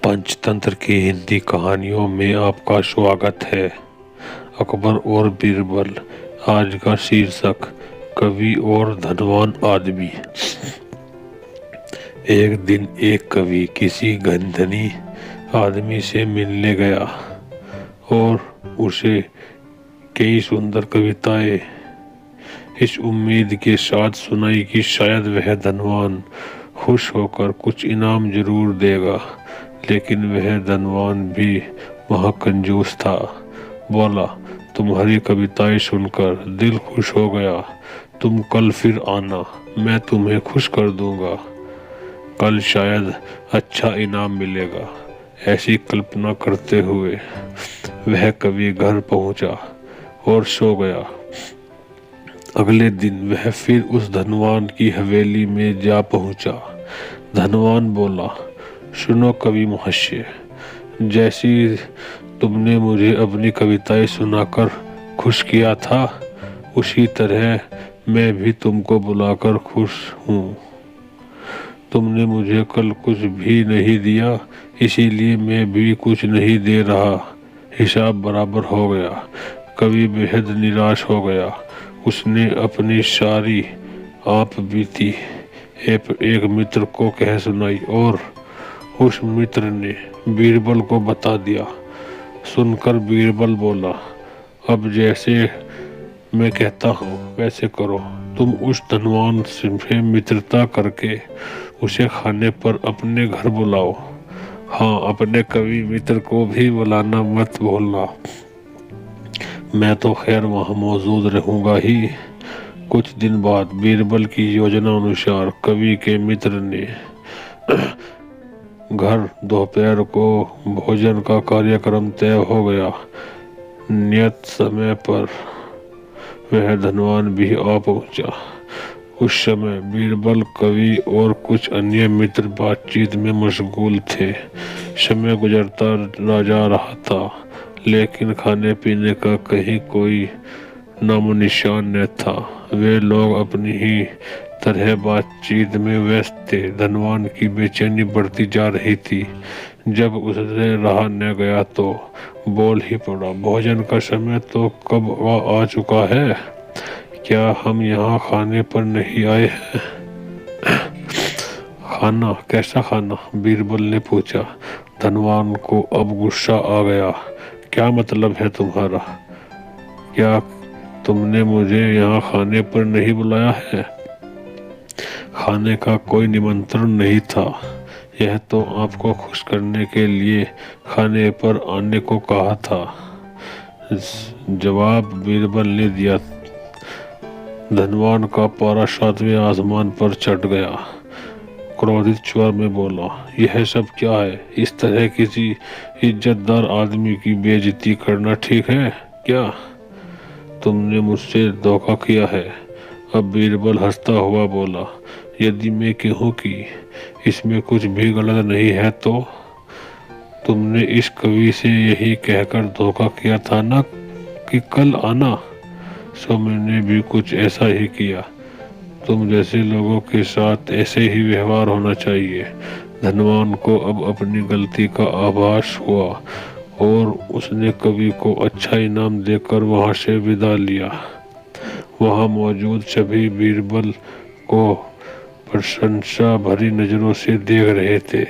पंचतंत्र की हिंदी कहानियों में आपका स्वागत है। अकबर और बीरबल। आज का शीर्षक कवि और धनवान आदमी। एक दिन एक कवि किसी धनी आदमी से मिलने गया और उसे कई सुंदर कविताएं इस उम्मीद के साथ सुनाई कि शायद वह धनवान खुश होकर कुछ इनाम जरूर देगा। लेकिन वह धनवान भी महाकंजूस था। बोला, तुम्हारी कविताएं सुनकर दिल खुश हो गया। तुम कल फिर आना, मैं तुम्हें खुश कर दूंगा। कल शायद अच्छा इनाम मिलेगा। ऐसी कल्पना करते हुए वह कवि घर पहुंचा और सो गया। अगले दिन वह फिर उस धनवान की हवेली में जा पहुंचा। धनवान बोला, सुनो कवि महाशय, जैसी तुमने मुझे अपनी कविताएं सुनाकर खुश किया था, उसी तरह मैं भी तुमको बुलाकर खुश हूँ। तुमने मुझे कल कुछ भी नहीं दिया, इसीलिए मैं भी कुछ नहीं दे रहा। हिसाब बराबर हो गया। कवि बेहद निराश हो गया। उसने अपनी सारी आप बीती एक मित्र को कह सुनाई और उस मित्र ने बीरबल को बता दिया। सुनकर बीरबल बोला, अब जैसे मैं कहता हूँ वैसे करो। तुम उस धनवान से मित्रता करके उसे खाने पर अपने घर बुलाओ। हाँ, अपने कवि मित्र को भी बुलाना मत भूलना। मैं तो खैर वहाँ मौजूद रहूँगा ही। कुछ दिन बाद बीरबल की योजना अनुसार कवि के मित्र ने घर दोपहर को भोजन का कार्यक्रम तय हो गया। नियत समय पर वह धनवान भी आ पहुंचा। उस समय बीरबल, कवि और कुछ अन्य मित्र बातचीत में मशगूल थे। समय गुजरता जा रहा था, लेकिन खाने पीने का कहीं कोई नामो निशान न था। वे लोग अपनी ही तरह बातचीत में व्यस्त थे। धनवान की बेचैनी बढ़ती जा रही थी। जब उससे रहा न गया तो बोल ही पड़ा, भोजन का समय तो कब आ चुका है। क्या हम यहाँ खाने पर नहीं आए हैं? खाना? कैसा खाना? बीरबल ने पूछा। धनवान को अब गुस्सा आ गया। क्या मतलब है तुम्हारा? क्या तुमने मुझे यहाँ खाने पर नहीं बुलाया है? खाने का कोई निमंत्रण नहीं था। यह तो आपको खुश करने के लिए खाने पर आने को कहा था, जवाब बीरबल ने दिया। धनवान का पारा 7वें आसमान पर चढ़ गया। क्रोधित स्वर में बोला, यह सब क्या है? इस तरह किसी इज्जतदार आदमी की बेइज्जती करना ठीक है क्या? तुमने मुझसे धोखा किया है। अब बीरबल हंसता हुआ बोला, यदि मैं कहूँ कि इसमें कुछ भी गलत नहीं है तो तुमने इस कवि से यही कहकर धोखा किया था ना कि कल आना। सो मैंने भी कुछ ऐसा ही किया। तुम जैसे लोगों के साथ ऐसे ही व्यवहार होना चाहिए। धनवान को अब अपनी गलती का आभास हुआ और उसने कवि को अच्छा इनाम देकर वहां से विदा लिया। वहां मौजूद सभी बीरबल को प्रशंसा भरी नजरों से देख रहे थे।